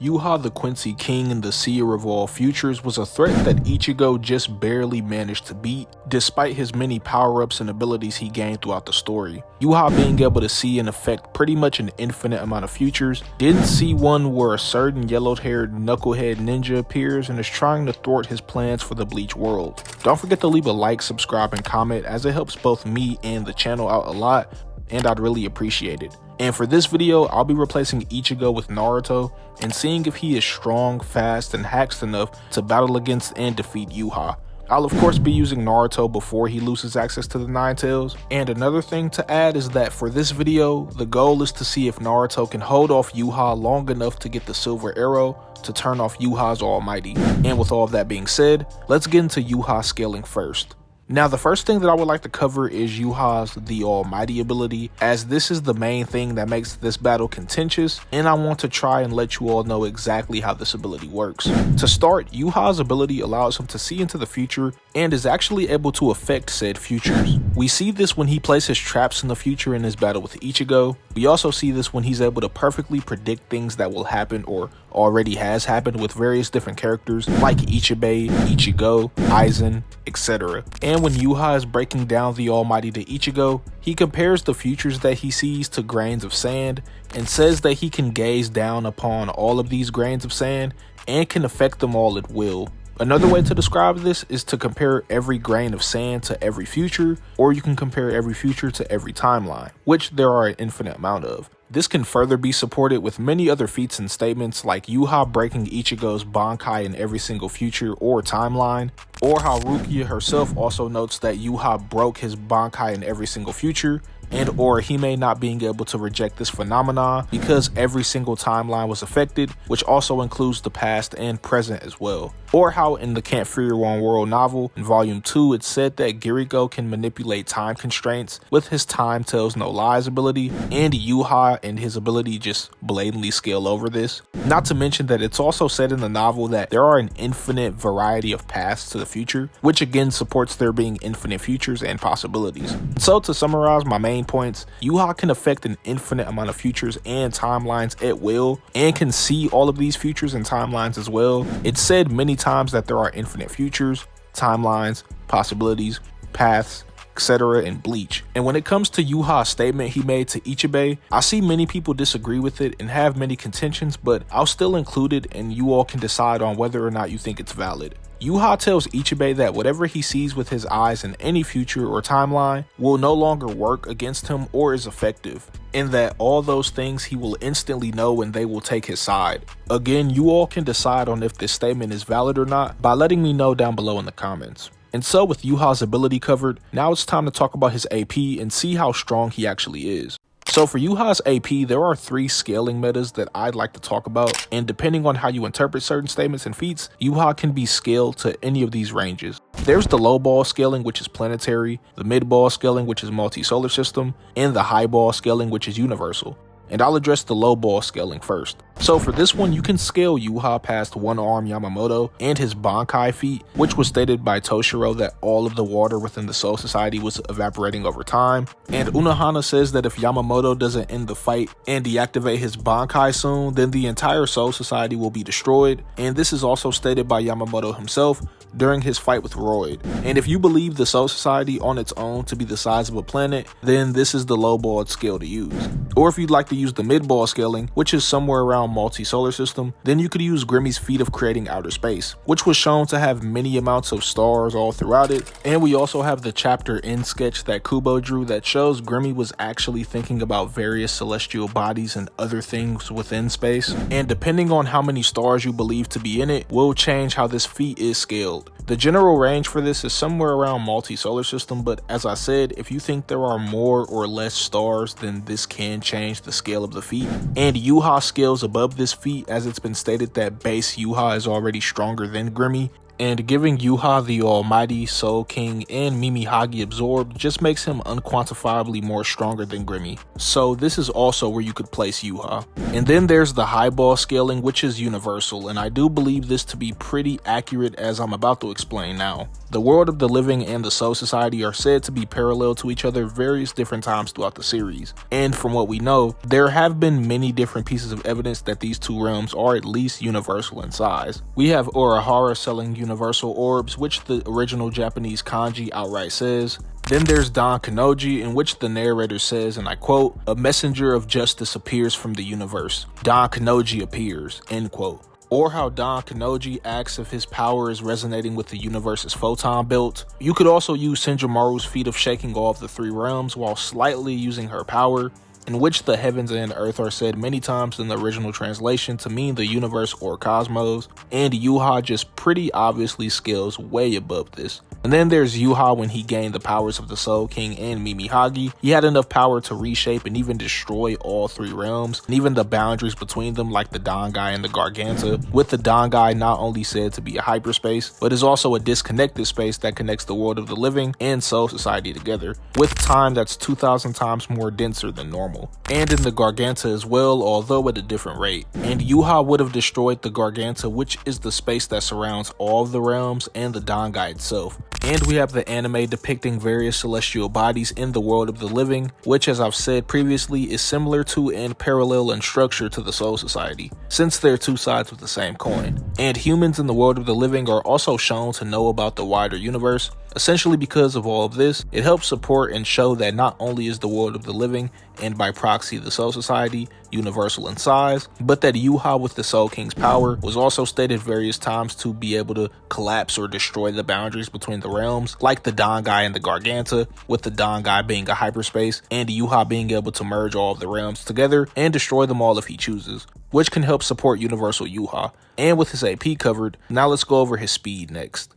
Yuha the Quincy King and the Seer of all futures was a threat that Ichigo just barely managed to beat, despite his many power-ups and abilities he gained throughout the story. Yuha being able to see and affect pretty much an infinite amount of futures, didn't see one where a certain yellow-haired knucklehead ninja appears and is trying to thwart his plans for the Bleach world. Don't forget to leave a like, subscribe, and comment, as it helps both me and the channel out a lot, and I'd really appreciate it. And for this video, I'll be replacing Ichigo with Naruto and seeing if he is strong, fast, and hacked enough to battle against and defeat Yuha. I'll of course be using Naruto before he loses access to the Nine Tails. And another thing to add is that for this video, the goal is to see if Naruto can hold off Yuha long enough to get the Silver Arrow to turn off Yuha's Almighty. And with all of that being said, let's get into Yuha scaling first. Now, the first thing that I would like to cover is Yuha's The Almighty ability, as this is the main thing that makes this battle contentious, and I want to try and let you all know exactly how this ability works. To start, Yuha's ability allows him to see into the future and is actually able to affect said futures. We see this when he places traps in the future in his battle with Ichigo. We also see this when he's able to perfectly predict things that will happen or already has happened with various different characters like Ichibei, Ichigo, Aizen, etc. And when Yuha is breaking down the Almighty to Ichigo, he compares the futures that he sees to grains of sand and says that he can gaze down upon all of these grains of sand and can affect them all at will. Another way to describe this is to compare every grain of sand to every future, or you can compare every future to every timeline, which there are an infinite amount of. This can further be supported with many other feats and statements like Yuha breaking Ichigo's Bankai in every single future or timeline, or how Rukia herself also notes that Yuha broke his Bankai in every single future, and or Hime not being able to reject this phenomenon because every single timeline was affected, which also includes the past and present as well. Or how in the Can't Fear One World novel in volume 2 it's said that Kiriko can manipulate time constraints with his Time Tells No Lies ability, and Yuha and his ability just blatantly scale over this. Not to mention that it's also said in the novel that there are an infinite variety of paths to the future, which again supports there being infinite futures and possibilities. So to summarize my main points, Yuha can affect an infinite amount of futures and timelines at will, and can see all of these futures and timelines as well. It's said many times that there are infinite futures, timelines, possibilities, paths, etc. in Bleach. And when it comes to Yuha's statement he made to Ichibei, I see many people disagree with it and have many contentions, but I'll still include it and you all can decide on whether or not you think it's valid. Yuha tells Ichibei that whatever he sees with his eyes in any future or timeline will no longer work against him or is effective, and that all those things he will instantly know and they will take his side. Again, you all can decide on if this statement is valid or not by letting me know down below in the comments. And so with Yuha's ability covered, now it's time to talk about his AP and see how strong he actually is. So for Yuha's AP, there are 3 scaling metas that I'd like to talk about, and depending on how you interpret certain statements and feats, Yuha can be scaled to any of these ranges. There's the low ball scaling, which is planetary, the mid ball scaling, which is multi-solar system, and the high ball scaling, which is universal. And I'll address the low ball scaling first. So for this one, you can scale Yuha past One Arm Yamamoto and his Bankai feat, which was stated by Toshiro that all of the water within the Soul Society was evaporating over time. And Unohana says that if Yamamoto doesn't end the fight and deactivate his Bankai soon, then the entire Soul Society will be destroyed. And this is also stated by Yamamoto himself during his fight with Royd. And if you believe the Soul Society on its own to be the size of a planet, then this is the low ball scale to use. Or if you'd like to use the mid ball scaling, which is somewhere around multi-solar system, then you could use Grimmy's feat of creating outer space, which was shown to have many amounts of stars all throughout it. And we also have the chapter end sketch that Kubo drew that shows Grimmy was actually thinking about various celestial bodies and other things within space. And depending on how many stars you believe to be in it will change how this feat is scaled. The general range for this is somewhere around multi-solar system, but as I said, if you think there are more or less stars, then this can change the scale of the feat. And Yuha scales above this feat, as it's been stated that base Yuha is already stronger than Grimmy, and giving Yuha the Almighty, Soul King, and Mimi Hagi absorbed just makes him unquantifiably more stronger than Grimmy. So this is also where you could place Yuha. And then there's the highball scaling, which is universal, and I do believe this to be pretty accurate as I'm about to explain now. The world of the living and the Soul Society are said to be parallel to each other various different times throughout the series, and from what we know, there have been many different pieces of evidence that these two realms are at least universal in size. We have Urahara selling universal orbs, which the original Japanese kanji outright says. Then there's Don Kanoji, in which the narrator says, and I quote, "A messenger of justice appears from the universe. Don Kanoji appears," end quote. Or how Don Kanoji asks if his power is resonating with the universe's photon belt. You could also use Senjomaru's feat of shaking all of the three realms while slightly using her power, in which the heavens and earth are said many times in the original translation to mean the universe or cosmos, and Yuha just pretty obviously scales way above this. And then there's Yuha when he gained the powers of the Soul King and Mimi Hagi. He had enough power to reshape and even destroy all three realms, and even the boundaries between them like the Dangai and the Garganta, with the Dangai not only said to be a hyperspace, but is also a disconnected space that connects the world of the living and Soul Society together, with time that's 2,000 times more denser than normal. And in the Garganta as well, although at a different rate. And Yuha would have destroyed the Garganta, which is the space that surrounds all of the realms and the Dangai itself. And we have the anime depicting various celestial bodies in the world of the living, which, as I've said previously, is similar to and parallel in structure to the Soul Society, since they're two sides of the same coin. And humans in the world of the living are also shown to know about the wider universe. Essentially, because of all of this, it helps support and show that not only is the world of the living, and by proxy the Soul Society, universal in size, but that Yuha with the Soul King's power was also stated various times to be able to collapse or destroy the boundaries between the realms, like the Dangai and the Garganta, with the Dangai being a hyperspace, and Yuha being able to merge all of the realms together and destroy them all if he chooses, which can help support universal Yuha. And with his AP covered, now let's go over his speed next.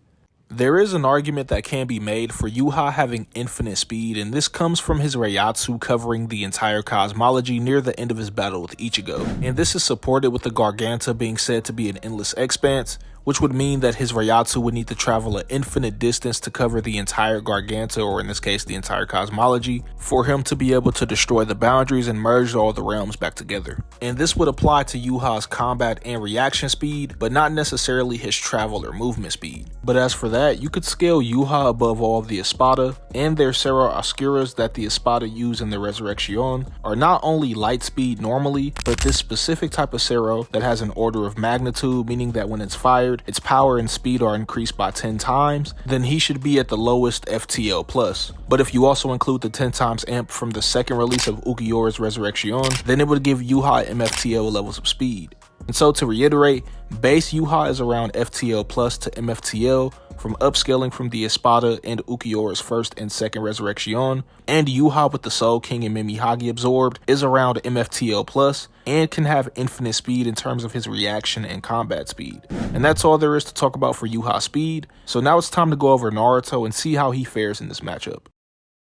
There is an argument that can be made for Yuha having infinite speed, and this comes from his Reiatsu covering the entire cosmology near the end of his battle with Ichigo. And this is supported with the Garganta being said to be an endless expanse, which would mean that his Reiatsu would need to travel an infinite distance to cover the entire Garganta, or in this case the entire cosmology, for him to be able to destroy the boundaries and merge all the realms back together. And this would apply to Yuha's combat and reaction speed, but not necessarily his travel or movement speed. But as for that, you could scale Yuha above all of the Espada, and their Serra Oscuras that the Espada use in the Resurrection are not only light speed normally, but this specific type of Serra that has an order of magnitude, meaning that when it's fired, its power and speed are increased by 10 times, then he should be at the lowest FTL+. But if you also include the 10 times amp from the second release of Ulquiorra's Resurrection, then it would give Yuha MFTL levels of speed. And so to reiterate, base Yuha is around FTL plus to MFTL from upscaling from the Espada and Ulquiorra's first and second Resurrection, and Yuha with the Soul King and Mimi Hagi absorbed is around MFTL plus and can have infinite speed in terms of his reaction and combat speed. And that's all there is to talk about for Yuha speed, so now it's time to go over Naruto and see how he fares in this matchup.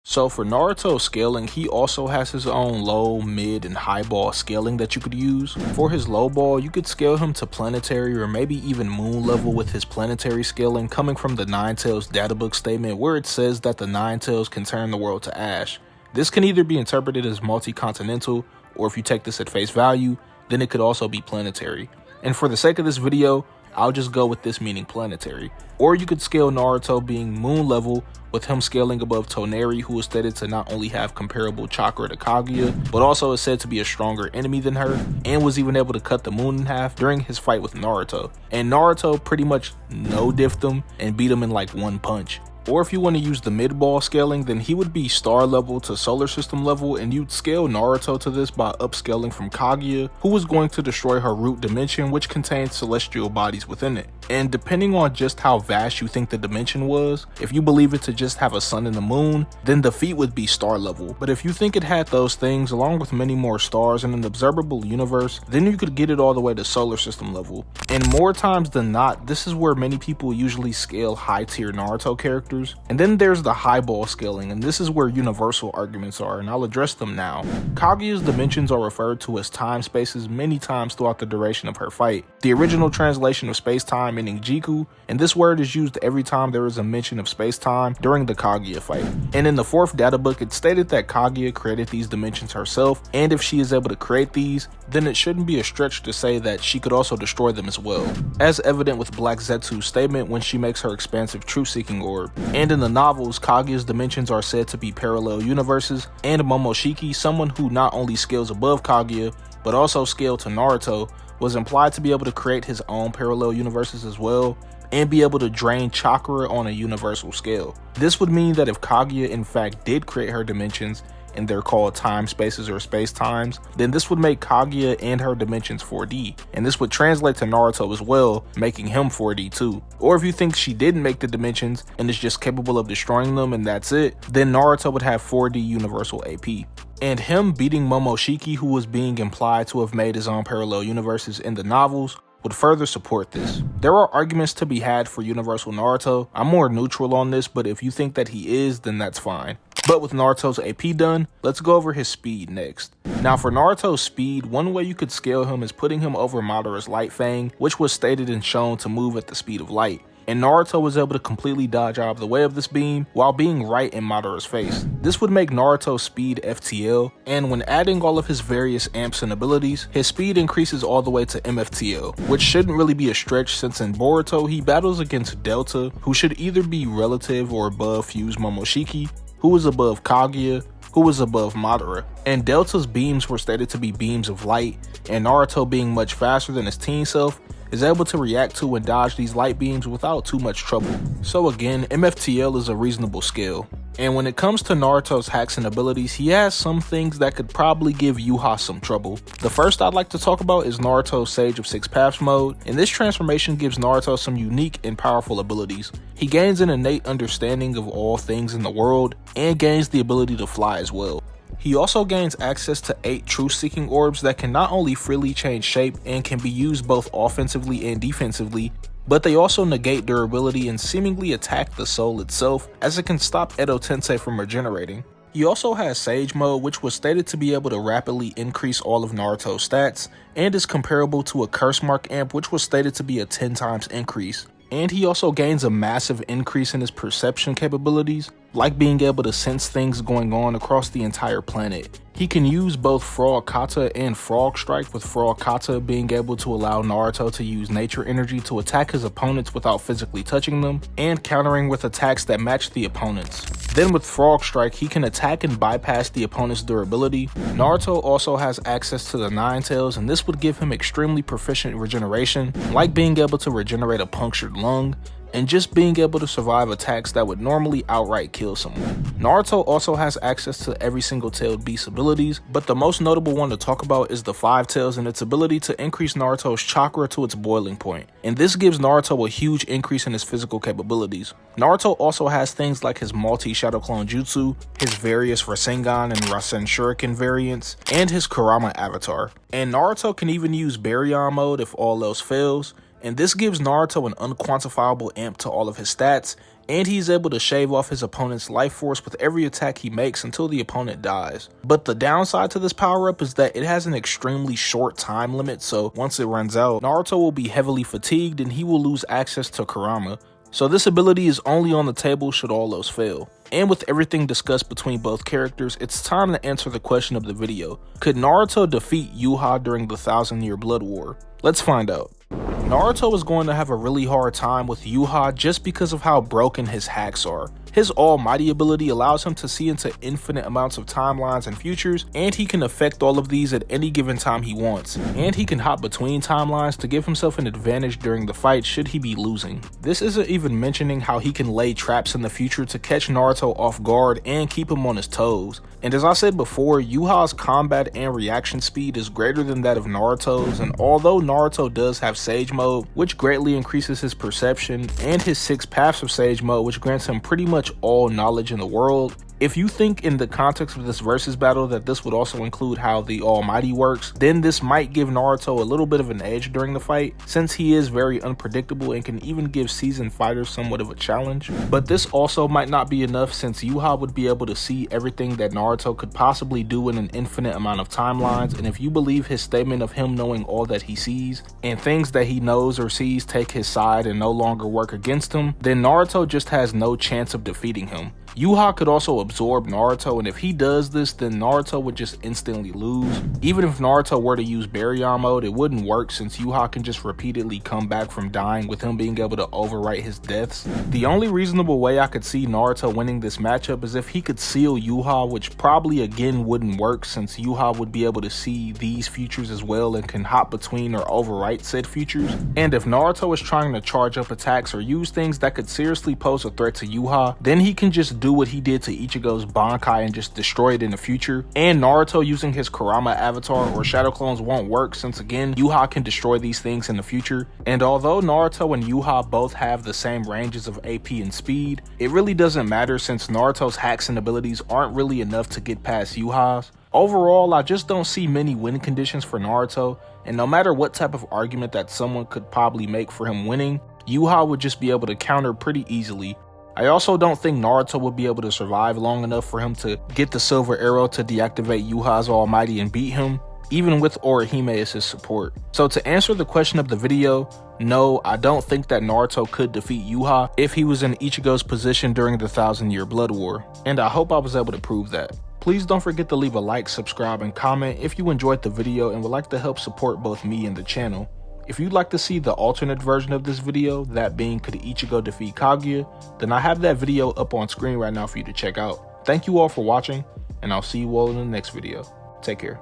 So for Naruto scaling, he also has his own low, mid, and high ball scaling that you could use. For his low ball, you could scale him to planetary or maybe even moon level with his planetary scaling coming from the Nine Tails databook statement where it says that the Nine Tails can turn the world to ash. This can either be interpreted as multi-continental, or if you take this at face value, then it could also be planetary. And for the sake of this video, I'll just go with this meaning planetary. Or you could scale Naruto being moon level with him scaling above Toneri, who is stated to not only have comparable chakra to Kaguya, but also is said to be a stronger enemy than her, and was even able to cut the moon in half during his fight with Naruto. And Naruto pretty much no-diffed him and beat him in like one punch. Or if you want to use the mid-ball scaling, then he would be star level to solar system level, and you'd scale Naruto to this by upscaling from Kaguya, who was going to destroy her root dimension, which contains celestial bodies within it. And depending on just how vast you think the dimension was, if you believe it to just have a sun and a moon, then the feat would be star level. But if you think it had those things along with many more stars in an observable universe, then you could get it all the way to solar system level. And more times than not, this is where many people usually scale high tier Naruto characters. And then there's the highball scaling, and this is where universal arguments are, and I'll address them now. Kaguya's dimensions are referred to as time spaces many times throughout the duration of her fight. The original translation of space-time meaning Jiku, and this word is used every time there is a mention of space-time during the Kaguya fight. And in the 4th data book, it stated that Kaguya created these dimensions herself, and if she is able to create these, then it shouldn't be a stretch to say that she could also destroy them as well, as evident with Black Zetsu's statement when she makes her expansive truth-seeking orb. And in the novels, Kaguya's dimensions are said to be parallel universes, and Momoshiki, someone who not only scales above Kaguya, but also scaled to Naruto, was implied to be able to create his own parallel universes as well, and be able to drain chakra on a universal scale. This would mean that if Kaguya in fact did create her dimensions, and they're called time spaces or space times, then this would make Kaguya and her dimensions 4D, and this would translate to Naruto as well, making him 4D too. Or if you think she didn't make the dimensions and is just capable of destroying them and that's it, then Naruto would have 4D universal AP. And him beating Momoshiki, who was being implied to have made his own parallel universes in the novels, would further support this. There are arguments to be had for Universal Naruto. I'm more neutral on this, but if you think that he is, then that's fine. But with Naruto's AP done, let's go over his speed next. Now for Naruto's speed, one way you could scale him is putting him over Madara's Light Fang, which was stated and shown to move at the speed of light. And Naruto was able to completely dodge out of the way of this beam while being right in Madara's face. This would make Naruto's speed FTL, and when adding all of his various amps and abilities, his speed increases all the way to MFTL, which shouldn't really be a stretch since in Boruto he battles against Delta, who should either be relative or above Fuse Momoshiki, who is above Kaguya, who is above Madara. And Delta's beams were stated to be beams of light, and Naruto, being much faster than his teen self, is able to react to and dodge these light beams without too much trouble. So again, MFTL is a reasonable scale. And when it comes to Naruto's hacks and abilities, he has some things that could probably give Yuha some trouble. The first I'd like to talk about is Naruto's Sage of Six Paths mode, and this transformation gives Naruto some unique and powerful abilities. He gains an innate understanding of all things in the world, and gains the ability to fly as well. He also gains access to 8 truth-seeking orbs that can not only freely change shape and can be used both offensively and defensively, but they also negate durability and seemingly attack the soul itself, as it can stop Edo Tensei from regenerating. He also has Sage Mode, which was stated to be able to rapidly increase all of Naruto's stats, and is comparable to a Curse Mark Amp, which was stated to be a 10 times increase. And he also gains a massive increase in his perception capabilities, like being able to sense things going on across the entire planet. He can use both Frog Kata and Frog Strike, with Frog Kata being able to allow Naruto to use nature energy to attack his opponents without physically touching them, and countering with attacks that match the opponents. Then with Frog Strike, he can attack and bypass the opponent's durability. Naruto also has access to the Nine Tails, and this would give him extremely proficient regeneration, like being able to regenerate a punctured lung, and just being able to survive attacks that would normally outright kill someone. Naruto also has access to every single tailed beast's abilities, but the most notable one to talk about is the Five Tails and its ability to increase Naruto's chakra to its boiling point, and this gives Naruto a huge increase in his physical capabilities. Naruto also has things like his multi-Shadow Clone Jutsu, his various Rasengan and Rasen Shuriken variants, and his Kurama avatar. And Naruto can even use Baryon mode if all else fails, and this gives Naruto an unquantifiable amp to all of his stats, and he's able to shave off his opponent's life force with every attack he makes until the opponent dies. But the downside to this power-up is that it has an extremely short time limit, so once it runs out, Naruto will be heavily fatigued and he will lose access to Kurama. So this ability is only on the table should all else fail. And with everything discussed between both characters, it's time to answer the question of the video. Could Naruto defeat Yuha during the 1,000-Year Blood War? Let's find out. Naruto is going to have a really hard time with Yuha just because of how broken his hacks are. His almighty ability allows him to see into infinite amounts of timelines and futures, and he can affect all of these at any given time he wants. And he can hop between timelines to give himself an advantage during the fight should he be losing. This isn't even mentioning how he can lay traps in the future to catch Naruto off guard and keep him on his toes. And as I said before, Yuha's combat and reaction speed is greater than that of Naruto's, and although Naruto does have Sage Mode, which greatly increases his perception, and his 6 Paths of Sage Mode, which grants him pretty much all knowledge in the world, If you think in the context of this versus battle that this would also include how the Almighty works, then this might give Naruto a little bit of an edge during the fight, since he is very unpredictable and can even give seasoned fighters somewhat of a challenge. But this also might not be enough, since Yuha would be able to see everything that Naruto could possibly do in an infinite amount of timelines, and if you believe his statement of him knowing all that he sees, and things that he knows or sees take his side and no longer work against him, then Naruto just has no chance of defeating him. Yuha could also absorb Naruto, and if he does this, then Naruto would just instantly lose. Even if Naruto were to use Baryon mode, it wouldn't work, since Yuha can just repeatedly come back from dying with him being able to overwrite his deaths. The only reasonable way I could see Naruto winning this matchup is if he could seal Yuha, which probably again wouldn't work, since Yuha would be able to see these futures as well and can hop between or overwrite said futures. And if Naruto is trying to charge up attacks or use things that could seriously pose a threat to Yuha, then he can just do what he did to Ichigo's Bankai and just destroy it in the future. And Naruto using his Kurama avatar or shadow clones won't work, since again Yuha can destroy these things in the future. And although Naruto and Yuha both have the same ranges of AP and speed, it really doesn't matter, since Naruto's hacks and abilities aren't really enough to get past Yuha's. Overall, I just don't see many win conditions for Naruto, and no matter what type of argument that someone could probably make for him winning, Yuha would just be able to counter pretty easily. I also don't think Naruto would be able to survive long enough for him to get the silver arrow to deactivate Yuha's Almighty and beat him, even with Orihime as his support. So to answer the question of the video, no, I don't think that Naruto could defeat Yuha if he was in Ichigo's position during the 1,000-year Blood War, and I hope I was able to prove that. Please don't forget to leave a like, subscribe, and comment if you enjoyed the video and would like to help support both me and the channel. If you'd like to see the alternate version of this video, that being could Ichigo defeat Kaguya, then I have that video up on screen right now for you to check out. Thank you all for watching, and I'll see you all in the next video. Take care.